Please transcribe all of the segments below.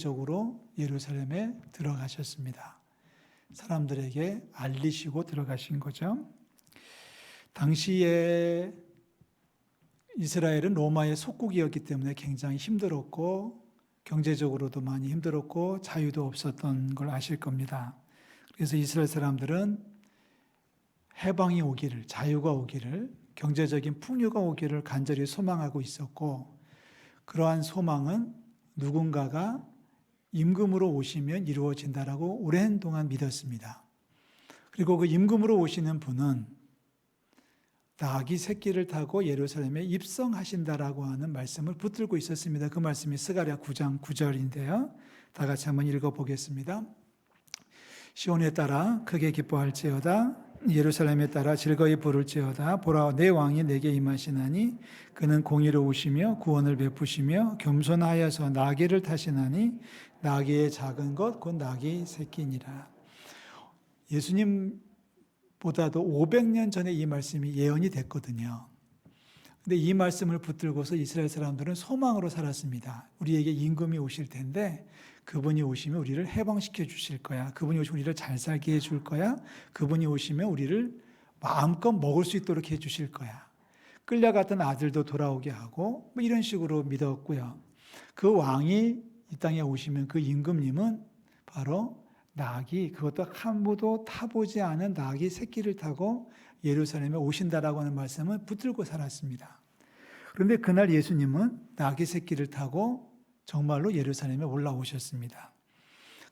적으로 예루살렘에 들어가셨습니다. 사람들에게 알리시고 들어가신 거죠. 당시에 이스라엘은 로마의 속국이었기 때문에 굉장히 힘들었고 경제적으로도 많이 힘들었고 자유도 없었던 걸 아실 겁니다. 그래서 이스라엘 사람들은 해방이 오기를, 자유가 오기를, 경제적인 풍요가 오기를 간절히 소망하고 있었고, 그러한 소망은 누군가가 임금으로 오시면 이루어진다라고 오랜 동안 믿었습니다. 그리고 그 임금으로 오시는 분은 나귀 새끼를 타고 예루살렘에 입성하신다라고 하는 말씀을 붙들고 있었습니다. 그 말씀이 스가랴 9장 9절인데요. 다 같이 한번 읽어보겠습니다. 시온에 따라 크게 기뻐할지어다. 예루살렘에 따라 즐거이 부를지어다. 보라, 내 왕이 내게 임하시나니 그는 공의로우시며 구원을 베푸시며 겸손하여서 나귀를 타시나니 나귀의 작은 것 곧 나귀 새끼니라. 예수님보다도 500년 전에 이 말씀이 예언이 됐거든요. 근데 이 말씀을 붙들고서 이스라엘 사람들은 소망으로 살았습니다. 우리에게 임금이 오실 텐데 그분이 오시면 우리를 해방시켜 주실 거야. 그분이 오시면 우리를 잘 살게 해줄 거야. 그분이 오시면 우리를 마음껏 먹을 수 있도록 해주실 거야. 끌려갔던 아들도 돌아오게 하고 뭐 이런 식으로 믿었고요. 그 왕이 이 땅에 오시면 그 임금님은 바로 나귀, 그것도 한 번도 타보지 않은 나귀 새끼를 타고 예루살렘에 오신다라고 하는 말씀을 붙들고 살았습니다. 그런데 그날 예수님은 나귀 새끼를 타고 정말로 예루살렘에 올라오셨습니다.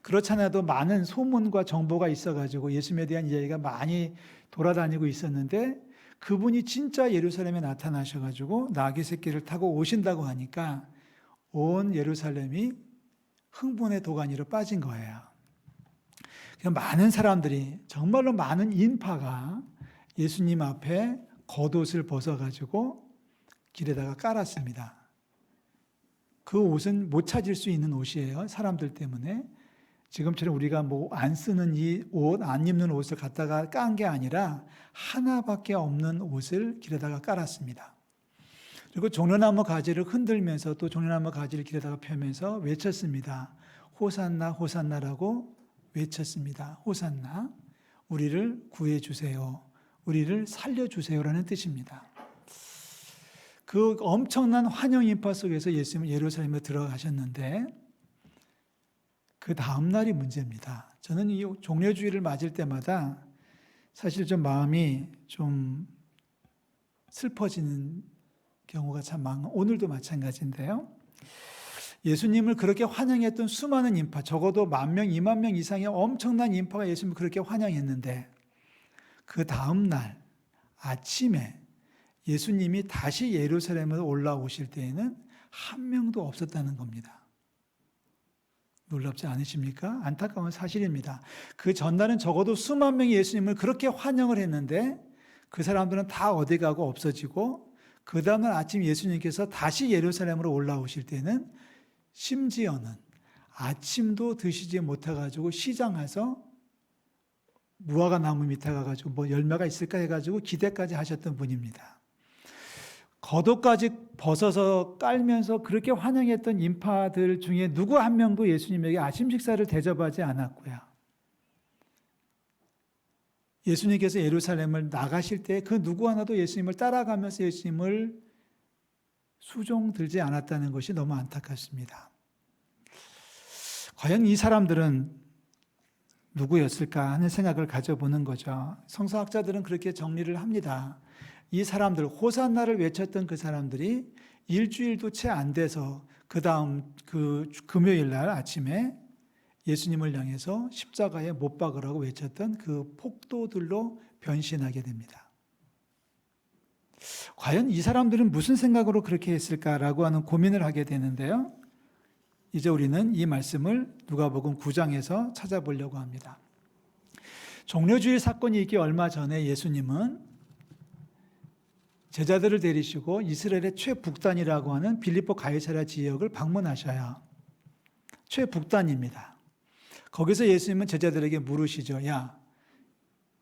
그렇지 않아도 많은 소문과 정보가 있어가지고 예수님에 대한 이야기가 많이 돌아다니고 있었는데 그분이 진짜 예루살렘에 나타나셔가지고 나귀 새끼를 타고 오신다고 하니까 온 예루살렘이 흥분의 도가니로 빠진 거예요. 많은 사람들이, 정말로 많은 인파가 예수님 앞에 겉옷을 벗어가지고 길에다가 깔았습니다. 그 옷은 못 찾을 수 있는 옷이에요. 사람들 때문에. 지금처럼 우리가 뭐 안 쓰는 이 옷, 안 입는 옷을 갖다가 깐 게 아니라 하나밖에 없는 옷을 길에다가 깔았습니다. 그리고 종려나무 가지를 흔들면서 또 종려나무 가지를 길에다가 펴면서 외쳤습니다. 호산나 호산나라고 외쳤습니다. 호산나, 우리를 구해주세요. 우리를 살려주세요라는 뜻입니다. 그 엄청난 환영 인파 속에서 예수님은 예루살렘에 들어가셨는데 그 다음 날이 문제입니다. 저는 이 종려주일을 맞을 때마다 사실 좀 마음이 좀 슬퍼지는 경우가 참 많고 오늘도 마찬가지인데요. 예수님을 그렇게 환영했던 수많은 인파, 적어도 10,000명, 20,000명 이상의 엄청난 인파가 예수님을 그렇게 환영했는데 그 다음 날 아침에 예수님이 다시 예루살렘으로 올라오실 때에는 한 명도 없었다는 겁니다. 놀랍지 않으십니까? 안타까운 사실입니다. 그 전날은 적어도 수만 명이 예수님을 그렇게 환영을 했는데 그 사람들은 다 어디 가고 없어지고 그 다음날 아침 예수님께서 다시 예루살렘으로 올라오실 때는 심지어는 아침도 드시지 못해가지고 시장 가서 무화과 나무 밑에 가가지고 뭐 열매가 있을까 해가지고 기대까지 하셨던 분입니다. 겉옷까지 벗어서 깔면서 그렇게 환영했던 인파들 중에 누구 한 명도 예수님에게 아침 식사를 대접하지 않았고요. 예수님께서 예루살렘을 나가실 때 그 누구 하나도 예수님을 따라가면서 예수님을 수종 들지 않았다는 것이 너무 안타깝습니다. 과연 이 사람들은 누구였을까 하는 생각을 가져보는 거죠. 성서학자들은 그렇게 정리를 합니다. 이 사람들, 호산나를 외쳤던 그 사람들이 일주일도 채 안 돼서 그 다음 그 금요일 날 아침에 예수님을 향해서 십자가에 못 박으라고 외쳤던 그 폭도들로 변신하게 됩니다. 과연 이 사람들은 무슨 생각으로 그렇게 했을까라고 하는 고민을 하게 되는데요. 이제 우리는 이 말씀을 누가복음 9장에서 찾아보려고 합니다. 종려주일 사건이 있기 얼마 전에 예수님은 제자들을 데리시고 이스라엘의 최북단이라고 하는 빌립보 가이사랴 지역을 방문하셔요. 최북단입니다. 거기서 예수님은 제자들에게 물으시죠. 야,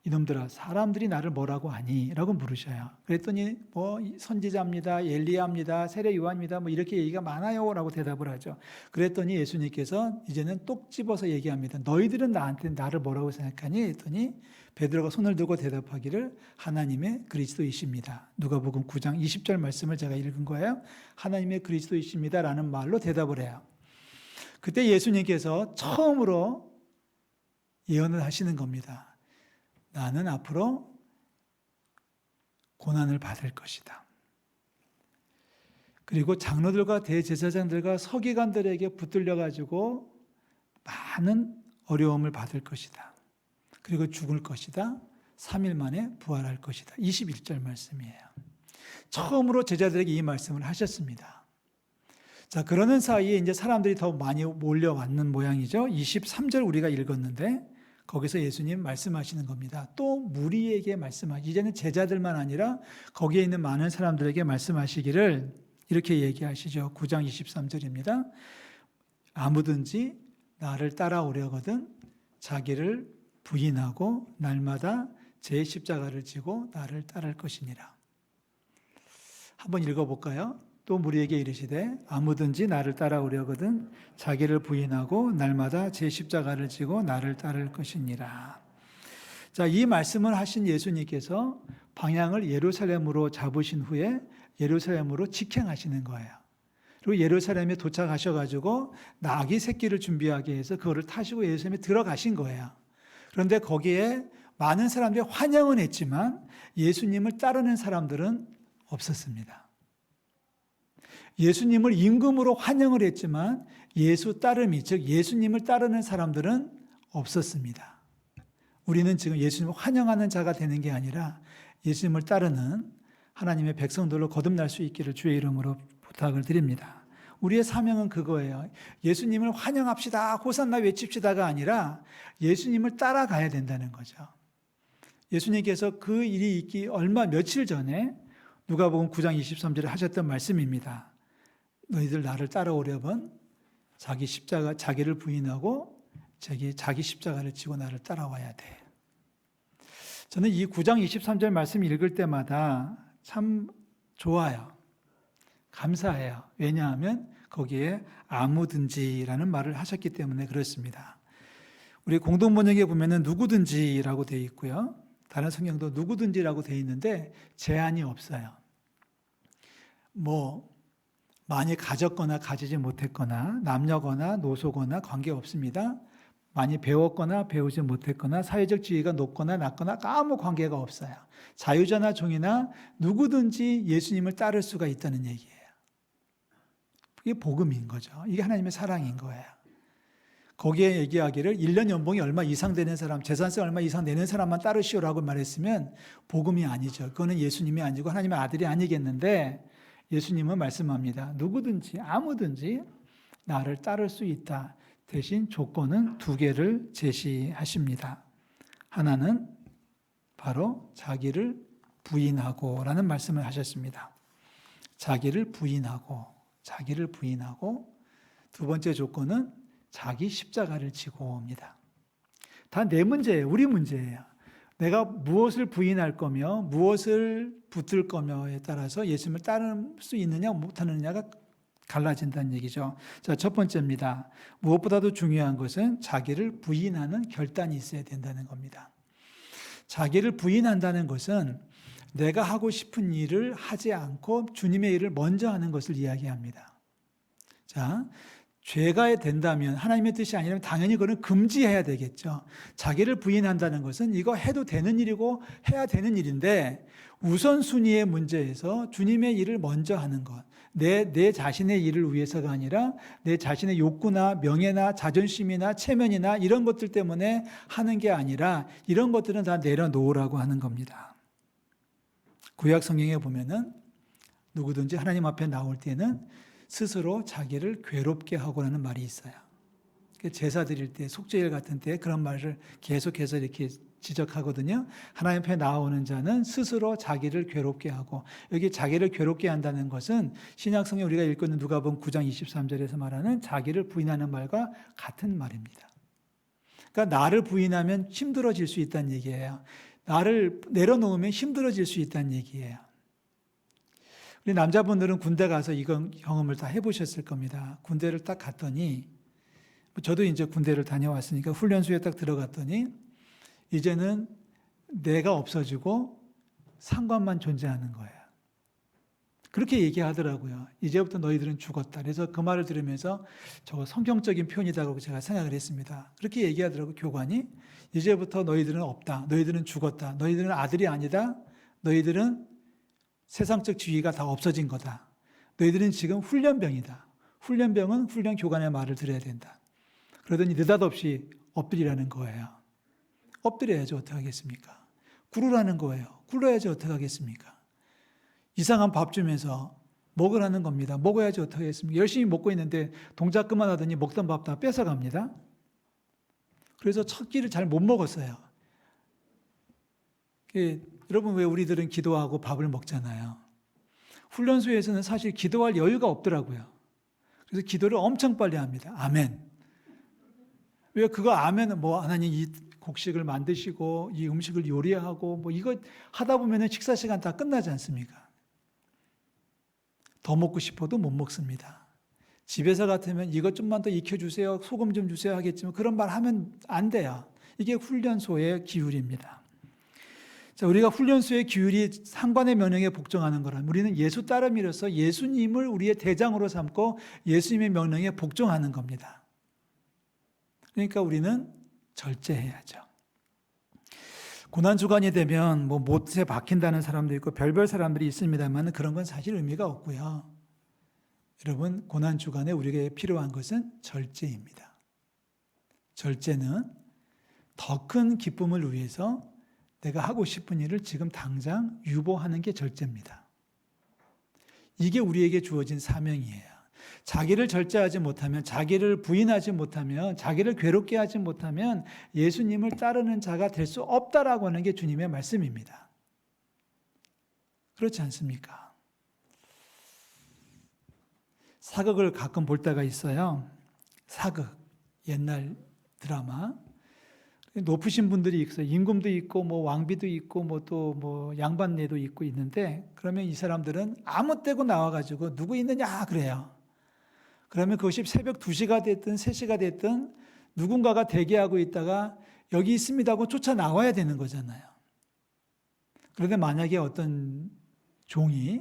이놈들아 사람들이 나를 뭐라고 하니? 라고 물으셔요. 그랬더니 뭐 선지자입니다. 엘리야입니다. 세례 요한입니다. 뭐 이렇게 얘기가 많아요. 라고 대답을 하죠. 그랬더니 예수님께서 이제는 똑 집어서 얘기합니다. 너희들은 나한테 나를 뭐라고 생각하니? 했더니 베드로가 손을 들고 대답하기를 하나님의 그리스도이십니다. 누가복음 9장 20절 말씀을 제가 읽은 거예요. 하나님의 그리스도이십니다. 라는 말로 대답을 해요. 그때 예수님께서 처음으로 예언을 하시는 겁니다. 나는 앞으로 고난을 받을 것이다. 그리고 장로들과 대제사장들과 서기관들에게 붙들려 가지고 많은 어려움을 받을 것이다. 그리고 죽을 것이다. 3일 만에 부활할 것이다. 21절 말씀이에요. 처음으로 제자들에게 이 말씀을 하셨습니다. 자, 그러는 사이에 이제 사람들이 더 많이 몰려왔는 모양이죠. 23절 우리가 읽었는데 거기서 예수님 말씀하시는 겁니다. 또 무리에게 이제는 제자들만 아니라 거기에 있는 많은 사람들에게 말씀하시기를 이렇게 얘기하시죠. 9장 23절입니다. 아무든지 나를 따라오려거든 자기를 부인하고 날마다 제 십자가를 지고 나를 따를 것이니라. 한번 읽어볼까요? 또 무리에게 이르시되 아무든지 나를 따라오려거든 자기를 부인하고 날마다 제 십자가를 지고 나를 따를 것이니라. 자, 이 말씀을 하신 예수님께서 방향을 예루살렘으로 잡으신 후에 예루살렘으로 직행하시는 거예요. 그리고 예루살렘에 도착하셔가지고 나귀 새끼를 준비하게 해서 그거를 타시고 예루살렘에 들어가신 거예요. 그런데 거기에 많은 사람들이 환영은 했지만 예수님을 따르는 사람들은 없었습니다. 예수님을 임금으로 환영을 했지만 예수 따름이, 즉 예수님을 따르는 사람들은 없었습니다. 우리는 지금 예수님을 환영하는 자가 되는 게 아니라 예수님을 따르는 하나님의 백성들로 거듭날 수 있기를 주의 이름으로 부탁을 드립니다. 우리의 사명은 그거예요. 예수님을 환영합시다, 호산나 외칩시다가 아니라 예수님을 따라가야 된다는 거죠. 예수님께서 그 일이 있기 며칠 전에 누가복음 9장 23절에 하셨던 말씀입니다. 너희들 나를 따라오려면 자기를 부인하고 자기 십자가를 지고 나를 따라와야 돼. 저는 이 9장 23절 말씀 읽을 때마다 참 좋아요. 감사해요. 왜냐하면 거기에 아무든지라는 말을 하셨기 때문에 그렇습니다. 우리 공동번역에 보면은 누구든지라고 되어 있고요. 다른 성경도 누구든지라고 되어 있는데 제한이 없어요. 많이 가졌거나 가지지 못했거나 남녀거나 노소거나 관계없습니다. 많이 배웠거나 배우지 못했거나 사회적 지위가 높거나 낮거나 아무 관계가 없어요. 자유자나 종이나 누구든지 예수님을 따를 수가 있다는 얘기예요. 이게 복음인 거죠. 이게 하나님의 사랑인 거예요. 거기에 얘기하기를 1년 연봉이 얼마 이상 되는 사람, 재산세 얼마 이상 내는 사람만 따르시오라고 말했으면 복음이 아니죠. 그거는 예수님이 아니고 하나님의 아들이 아니겠는데 예수님은 말씀합니다. 누구든지 아무든지 나를 따를 수 있다. 대신 조건은 2개를 제시하십니다. 하나는 바로 자기를 부인하고 라는 말씀을 하셨습니다. 자기를 부인하고 두 번째 조건은 자기 십자가를 지고 옵니다. 다 내 문제예요. 우리 문제예요. 내가 무엇을 부인할 거며 무엇을 붙들 거며에 따라서 예수님을 따를 수 있느냐 못하느냐가 갈라진다는 얘기죠. 자, 첫 번째입니다. 무엇보다도 중요한 것은 자기를 부인하는 결단이 있어야 된다는 겁니다. 자기를 부인한다는 것은 내가 하고 싶은 일을 하지 않고 주님의 일을 먼저 하는 것을 이야기합니다. 자, 죄가 된다면 하나님의 뜻이 아니라면 당연히 그거는 금지해야 되겠죠. 자기를 부인한다는 것은 이거 해도 되는 일이고 해야 되는 일인데 우선순위의 문제에서 주님의 일을 먼저 하는 것. 내 자신의 일을 위해서가 아니라 내 자신의 욕구나 명예나 자존심이나 체면이나 이런 것들 때문에 하는 게 아니라 이런 것들은 다 내려놓으라고 하는 겁니다. 구약 성경에 보면은 누구든지 하나님 앞에 나올 때는 스스로 자기를 괴롭게 하고라는 말이 있어요. 제사 드릴 때, 속죄일 같은 때 그런 말을 계속해서 이렇게 지적하거든요. 하나님 앞에 나오는 자는 스스로 자기를 괴롭게 하고, 여기 자기를 괴롭게 한다는 것은 신약성에 우리가 읽고 있는 누가복음 9장 23절에서 말하는 자기를 부인하는 말과 같은 말입니다. 그러니까 나를 부인하면 힘들어질 수 있다는 얘기예요. 나를 내려놓으면 힘들어질 수 있다는 얘기예요. 우리 남자분들은 군대 가서 이건 경험을 다 해보셨을 겁니다. 군대를 딱 갔더니, 저도 이제 군대를 다녀왔으니까 훈련소에 딱 들어갔더니, 이제는 내가 없어지고 상관만 존재하는 거예요. 그렇게 얘기하더라고요. 이제부터 너희들은 죽었다. 그래서 그 말을 들으면서 저거 성경적인 표현이라고 제가 생각을 했습니다. 그렇게 얘기하더라고요, 교관이. 이제부터 너희들은 없다. 너희들은 죽었다. 너희들은 아들이 아니다. 너희들은 세상적 지위가 다 없어진 거다. 너희들은 지금 훈련병이다. 훈련병은 훈련 교관의 말을 들어야 된다. 그러더니 느닷없이 엎드리라는 거예요. 엎드려야지 어떡하겠습니까? 굴으라는 거예요. 굴러야지 어떡하겠습니까? 이상한 밥 주면서 먹으라는 겁니다. 먹어야지 어떡하겠습니까? 열심히 먹고 있는데 동작 그만하더니 먹던 밥 다 뺏어갑니다. 그래서 첫 끼를 잘 못 먹었어요. 여러분, 왜 우리들은 기도하고 밥을 먹잖아요. 훈련소에서는 사실 기도할 여유가 없더라고요. 그래서 기도를 엄청 빨리 합니다. 아멘. 왜 그거 아멘은 뭐 하나님 이 곡식을 만드시고 이 음식을 요리하고 뭐 이거 하다 보면은 식사 시간 다 끝나지 않습니까? 더 먹고 싶어도 못 먹습니다. 집에서 같으면 이것 좀만 더 익혀주세요. 소금 좀 주세요 하겠지만 그런 말 하면 안 돼요. 이게 훈련소의 기율입니다. 자, 우리가 훈련소의 기율이 상관의 명령에 복종하는 거란 우리는 예수 따름이로서 예수님을 우리의 대장으로 삼고 예수님의 명령에 복종하는 겁니다. 그러니까 우리는 절제해야죠. 고난주간이 되면 뭐 못에 박힌다는 사람도 있고 별별 사람들이 있습니다만 그런 건 사실 의미가 없고요. 여러분, 고난주간에 우리에게 필요한 것은 절제입니다. 절제는 더 큰 기쁨을 위해서 내가 하고 싶은 일을 지금 당장 유보하는 게 절제입니다. 이게 우리에게 주어진 사명이에요. 자기를 절제하지 못하면, 자기를 부인하지 못하면, 자기를 괴롭게 하지 못하면 예수님을 따르는 자가 될 수 없다라고 하는 게 주님의 말씀입니다. 그렇지 않습니까? 사극을 가끔 볼 때가 있어요. 사극, 옛날 드라마. 높으신 분들이 있어요. 임금도 있고, 뭐 왕비도 있고, 뭐 또 뭐 양반네도 있고 있는데, 그러면 이 사람들은 아무 때고 나와가지고 누구 있느냐 그래요. 그러면 그것이 새벽 2시가 됐든 3시가 됐든 누군가가 대기하고 있다가 여기 있습니다 하고 쫓아 나와야 되는 거잖아요. 그런데 만약에 어떤 종이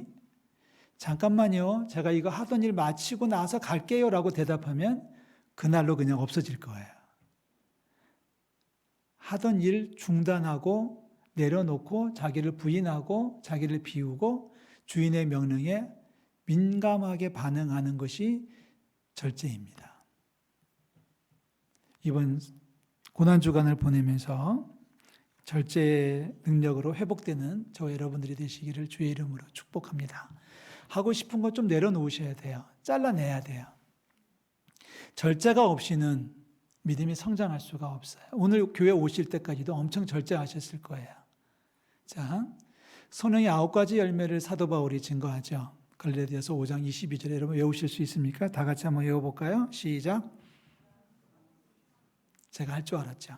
잠깐만요, 제가 이거 하던 일 마치고 나서 갈게요 라고 대답하면 그날로 그냥 없어질 거예요. 하던 일 중단하고 내려놓고 자기를 부인하고 자기를 비우고 주인의 명령에 민감하게 반응하는 것이 절제입니다. 이번 고난주간을 보내면서 절제의 능력으로 회복되는 저 여러분들이 되시기를 주의 이름으로 축복합니다. 하고 싶은 것 좀 내려놓으셔야 돼요. 잘라내야 돼요. 절제가 없이는 믿음이 성장할 수가 없어요. 오늘 교회 오실 때까지도 엄청 절제하셨을 거예요. 자, 성령의 9가지 열매를 사도 바울이 증거하죠. 갈라디아서 5장 22절에 여러분 외우실 수 있습니까? 다 같이 한번 외워볼까요? 시작. 제가 할 줄 알았죠.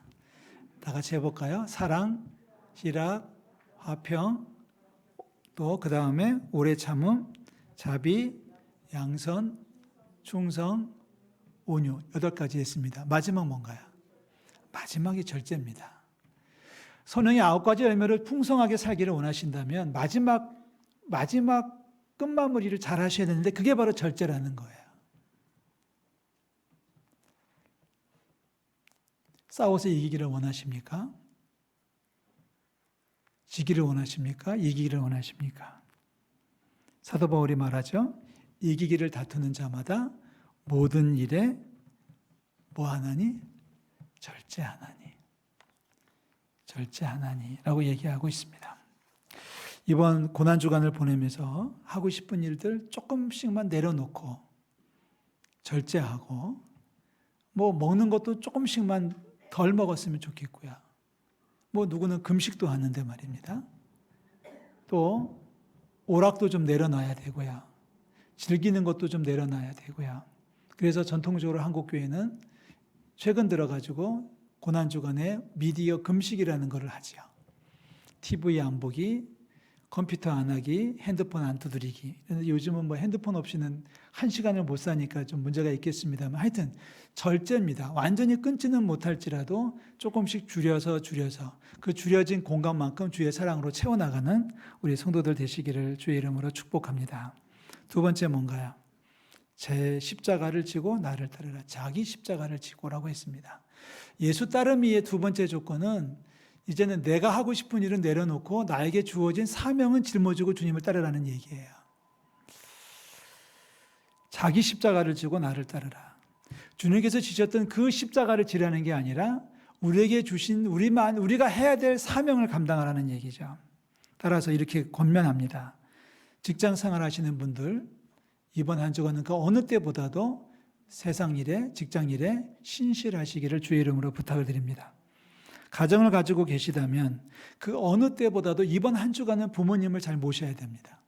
다 같이 해볼까요? 사랑, 희락, 화평, 또 그 다음에 오래 참음, 자비, 양선, 충성, 온유. 8가지 했습니다. 마지막 뭔가요? 마지막이 절제입니다. 성령의 9가지 열매를 풍성하게 살기를 원하신다면 마지막 끝마무리를 잘 하셔야 되는데 그게 바로 절제라는 거예요. 싸워서 이기기를 원하십니까? 지기를 원하십니까? 이기기를 원하십니까? 사도 바울이 말하죠. 이기기를 다투는 자마다 모든 일에 뭐 하나니? 절제하나니. 절제하나니라고 얘기하고 있습니다. 이번 고난주간을 보내면서 하고 싶은 일들 조금씩만 내려놓고 절제하고 뭐 먹는 것도 조금씩만 덜 먹었으면 좋겠고요. 뭐 누구는 금식도 하는데 말입니다. 또 오락도 좀 내려놔야 되고요. 즐기는 것도 좀 내려놔야 되고요. 그래서 전통적으로 한국교회는 최근 들어가지고 고난주간에 미디어 금식이라는 것을 하지요. TV 안 보기, 컴퓨터 안 하기, 핸드폰 안 두드리기. 요즘은 뭐 핸드폰 없이는 한 시간을 못 사니까 좀 문제가 있겠습니다만 하여튼 절제입니다. 완전히 끊지는 못할지라도 조금씩 줄여서 그 줄여진 공간만큼 주의 사랑으로 채워나가는 우리 성도들 되시기를 주의 이름으로 축복합니다. 두 번째 뭔가요? 제 십자가를 지고 나를 따르라. 자기 십자가를 지고라고 했습니다. 예수 따르미의 두 번째 조건은 이제는 내가 하고 싶은 일은 내려놓고 나에게 주어진 사명은 짊어지고 주님을 따르라는 얘기예요. 자기 십자가를 지고 나를 따르라. 주님께서 지셨던 그 십자가를 지라는 게 아니라 우리에게 주신 우리가 해야 될 사명을 감당하라는 얘기죠. 따라서 이렇게 권면합니다. 직장 생활 하시는 분들 이번 한 주간은 그 어느 때보다도 세상 일에 직장 일에 신실하시기를 주의 이름으로 부탁을 드립니다. 가정을 가지고 계시다면 그 어느 때보다도 이번 한 주간은 부모님을 잘 모셔야 됩니다.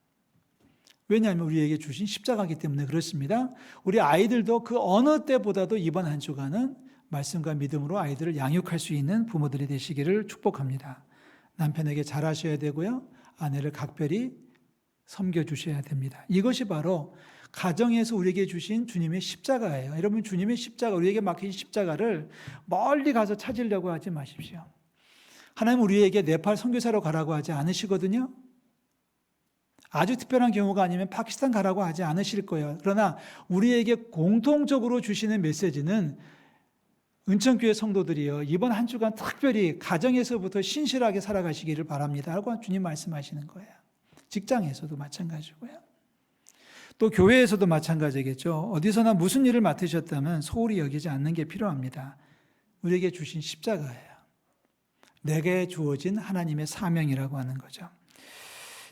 왜냐하면 우리에게 주신 십자가이기 때문에 그렇습니다. 우리 아이들도 그 어느 때보다도 이번 한 주간은 말씀과 믿음으로 아이들을 양육할 수 있는 부모들이 되시기를 축복합니다. 남편에게 잘하셔야 되고요. 아내를 각별히 섬겨주셔야 됩니다. 이것이 바로 가정에서 우리에게 주신 주님의 십자가예요. 여러분 주님의 십자가, 우리에게 맡기신 십자가를 멀리 가서 찾으려고 하지 마십시오. 하나님 우리에게 네팔 선교사로 가라고 하지 않으시거든요. 아주 특별한 경우가 아니면 파키스탄 가라고 하지 않으실 거예요. 그러나 우리에게 공통적으로 주시는 메시지는 은천교회 성도들이요, 이번 한 주간 특별히 가정에서부터 신실하게 살아가시기를 바랍니다 하고 주님 말씀하시는 거예요. 직장에서도 마찬가지고요. 또 교회에서도 마찬가지겠죠. 어디서나 무슨 일을 맡으셨다면 소홀히 여기지 않는 게 필요합니다. 우리에게 주신 십자가예요. 내게 주어진 하나님의 사명이라고 하는 거죠.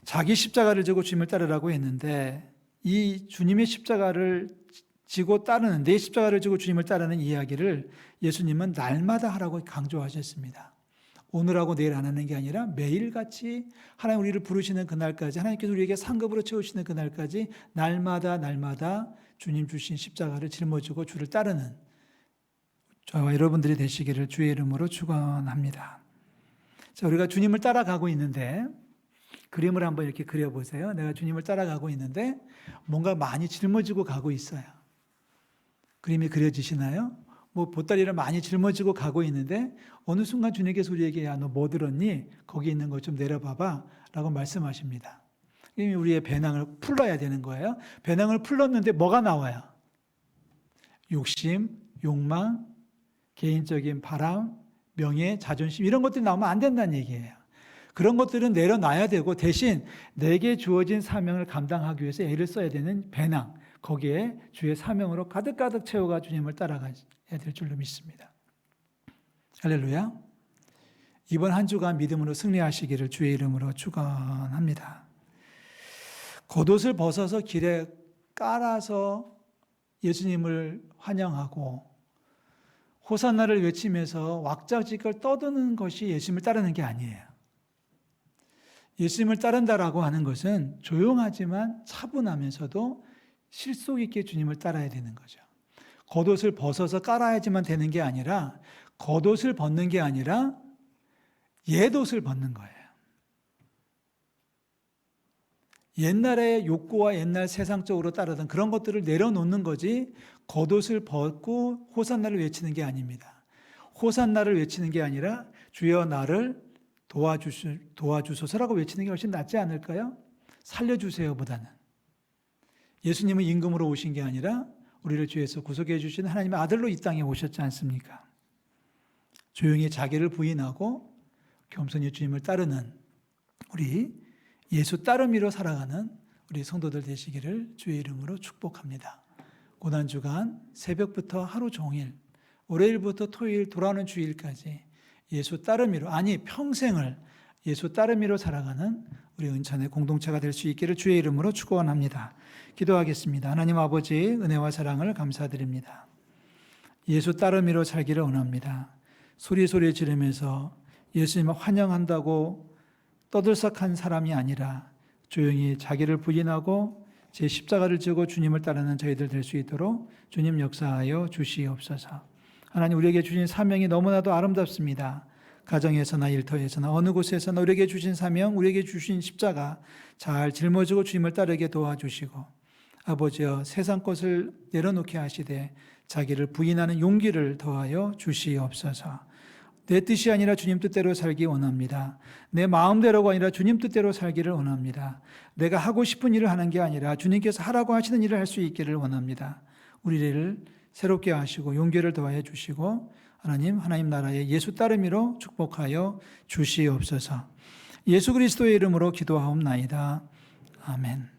자기 십자가를 지고 주님을 따르라고 했는데 이 주님의 십자가를 지고 따르는, 내 십자가를 지고 주님을 따르는 이야기를 예수님은 날마다 하라고 강조하셨습니다. 오늘하고 내일 안 하는 게 아니라 매일같이 하나님 우리를 부르시는 그날까지, 하나님께서 우리에게 상급으로 채우시는 그날까지 날마다 주님 주신 십자가를 짊어지고 주를 따르는 저와 여러분들이 되시기를 주의 이름으로 축원합니다. 자, 우리가 주님을 따라가고 있는데 그림을 한번 이렇게 그려보세요. 내가 주님을 따라가고 있는데 뭔가 많이 짊어지고 가고 있어요. 그림이 그려지시나요? 뭐 보따리를 많이 짊어지고 가고 있는데 어느 순간 주님께서 우리에게 야, 너 뭐 들었니? 거기 있는 거 좀 내려봐봐 라고 말씀하십니다. 우리의 배낭을 풀러야 되는 거예요. 배낭을 풀렀는데 뭐가 나와요? 욕심, 욕망, 개인적인 바람, 명예, 자존심 이런 것들이 나오면 안 된다는 얘기예요. 그런 것들은 내려놔야 되고 대신 내게 주어진 사명을 감당하기 위해서 애를 써야 되는 배낭, 거기에 주의 사명으로 가득가득 채워가 주님을 따라가야 될 줄로 믿습니다. 할렐루야. 이번 한 주간 믿음으로 승리하시기를 주의 이름으로 축원합니다. 겉옷을 벗어서 길에 깔아서 예수님을 환영하고 호산나를 외치면서 왁자지껄 떠드는 것이 예수님을 따르는 게 아니에요. 예수님을 따른다라고 하는 것은 조용하지만 차분하면서도 실속 있게 주님을 따라야 되는 거죠. 겉옷을 벗어서 깔아야지만 되는 게 아니라 겉옷을 벗는 게 아니라 옛옷을 벗는 거예요. 옛날의 욕구와 옛날 세상적으로 따르던 그런 것들을 내려놓는 거지 겉옷을 벗고 호산나를 외치는 게 아닙니다. 호산나를 외치는 게 아니라 주여 나를 도와주소서라고 외치는 게 훨씬 낫지 않을까요? 살려주세요 보다는. 예수님은 임금으로 오신 게 아니라 우리를 죄에서 구속해 주시는 하나님의 아들로 이 땅에 오셨지 않습니까? 조용히 자기를 부인하고 겸손히 주님을 따르는 우리 예수 따르미로 살아가는 우리 성도들 되시기를 주의 이름으로 축복합니다. 고난주간 새벽부터 하루 종일 월요일부터 토요일 돌아오는 주일까지 예수 따르미로, 아니 평생을 예수 따르미로 살아가는 우리 은천의 공동체가 될 수 있기를 주의 이름으로 축원합니다. 기도하겠습니다. 하나님 아버지 은혜와 사랑을 감사드립니다. 예수 따르미로 살기를 원합니다. 소리 지르면서 예수님을 환영한다고 떠들썩한 사람이 아니라 조용히 자기를 부인하고 제 십자가를 지고 주님을 따르는 저희들 될 수 있도록 주님 역사하여 주시옵소서. 하나님 우리에게 주신 사명이 너무나도 아름답습니다. 가정에서나 일터에서나 어느 곳에서나 우리에게 주신 사명, 우리에게 주신 십자가 잘 짊어지고 주님을 따르게 도와주시고 아버지여 세상 것을 내려놓게 하시되 자기를 부인하는 용기를 더하여 주시옵소서. 내 뜻이 아니라 주님 뜻대로 살기 원합니다. 내 마음대로가 아니라 주님 뜻대로 살기를 원합니다. 내가 하고 싶은 일을 하는 게 아니라 주님께서 하라고 하시는 일을 할 수 있기를 원합니다. 우리를 새롭게 하시고 용기를 더하여 주시고 하나님 나라의 예수 따르미로 축복하여 주시옵소서. 예수 그리스도의 이름으로 기도하옵나이다. 아멘.